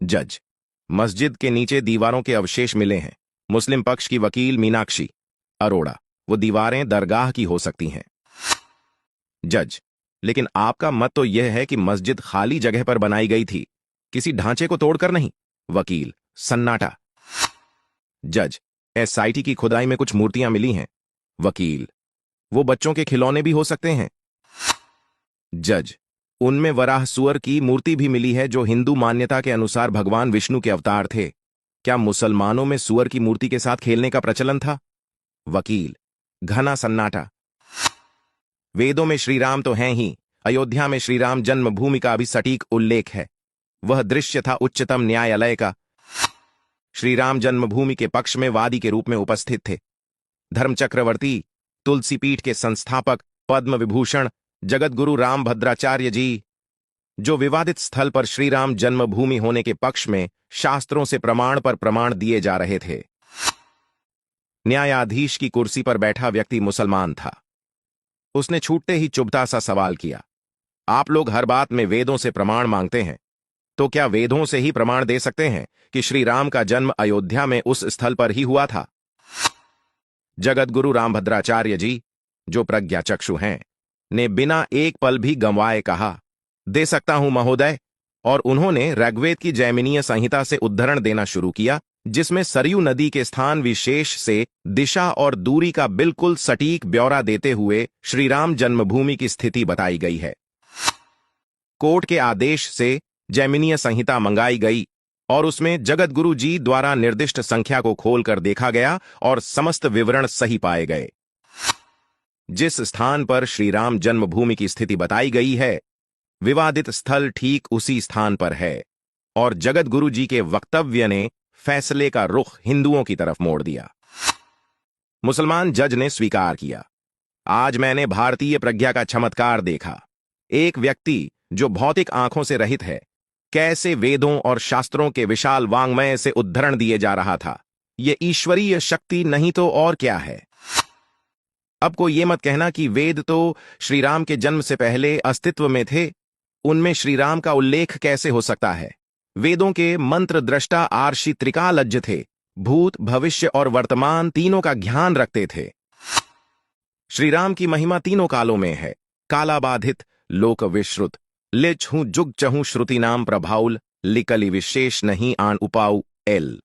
जज, मस्जिद के नीचे दीवारों के अवशेष मिले हैं। मुस्लिम पक्ष की वकील मीनाक्षी अरोड़ा, वो दीवारें दरगाह की हो सकती हैं। जज, लेकिन आपका मत तो यह है कि मस्जिद खाली जगह पर बनाई गई थी, किसी ढांचे को तोड़कर नहीं। वकील सन्नाटा। जज, एसआईटी की खुदाई में कुछ मूर्तियां मिली हैं। वकील, वो बच्चों के खिलौने भी हो सकते हैं। जज, उनमें वराह सुअर की मूर्ति भी मिली है जो हिंदू मान्यता के अनुसार भगवान विष्णु के अवतार थे। क्या मुसलमानों में सुअर की मूर्ति के साथ खेलने का प्रचलन था? वकील घना सन्नाटा। वेदों में श्रीराम तो हैं ही, अयोध्या में श्रीराम जन्मभूमि का भी सटीक उल्लेख है। वह दृश्य था उच्चतम न्यायालय का। श्रीराम जन्मभूमि के पक्ष में वादी के रूप में उपस्थित थे धर्म चक्रवर्ती, तुलसी पीठ के संस्थापक पद्म विभूषण जगतगुरु रामभद्राचार्य जी, जो विवादित स्थल पर श्रीराम जन्मभूमि होने के पक्ष में शास्त्रों से प्रमाण पर प्रमाण दिए जा रहे थे। न्यायाधीश की कुर्सी पर बैठा व्यक्ति मुसलमान था। उसने छूटते ही चुभता सा सवाल किया, आप लोग हर बात में वेदों से प्रमाण मांगते हैं, तो क्या वेदों से ही प्रमाण दे सकते हैं कि श्री राम का जन्म अयोध्या में उस स्थल पर ही हुआ था? जगतगुरु रामभद्राचार्य जी, जो प्रज्ञाचक्षु हैं, ने बिना एक पल भी गंवाए कहा, दे सकता हूं महोदय। और उन्होंने ऋग्वेद की जैमिनीय संहिता से उद्धरण देना शुरू किया, जिसमें सरयू नदी के स्थान विशेष से दिशा और दूरी का बिल्कुल सटीक ब्यौरा देते हुए श्रीराम जन्मभूमि की स्थिति बताई गई है। कोर्ट के आदेश से जैमिनीय संहिता मंगाई गई और उसमें जगतगुरु जी द्वारा निर्दिष्ट संख्या को खोलकर देखा गया और समस्त विवरण सही पाए गए। जिस स्थान पर श्रीराम जन्मभूमि की स्थिति बताई गई है, विवादित स्थल ठीक उसी स्थान पर है और जगतगुरु जी के वक्तव्य ने फैसले का रुख हिंदुओं की तरफ मोड़ दिया। मुसलमान जज ने स्वीकार किया, आज मैंने भारतीय प्रज्ञा का चमत्कार देखा। एक व्यक्ति जो भौतिक आंखों से रहित है, कैसे वेदों और शास्त्रों के विशाल वांग्मय से उद्धरण दिए जा रहा था। यह ईश्वरीय शक्ति नहीं तो और क्या है। अब को यह मत कहना कि वेद तो श्रीराम के जन्म से पहले अस्तित्व में थे। उनमें श्रीराम का उल्लेख कैसे हो सकता है? वेदों के मंत्र दृष्टा आर्षि त्रिकालज्ञ थे, भूत भविष्य और वर्तमान तीनों का ज्ञान रखते थे। श्रीराम की महिमा तीनों कालों में है, कालाबाधित लोक विश्रुत, लिच हूं जुग चहूं श्रुति नाम प्रभाउल, लिकलि विशेष नहीं आन उपाऊ एल।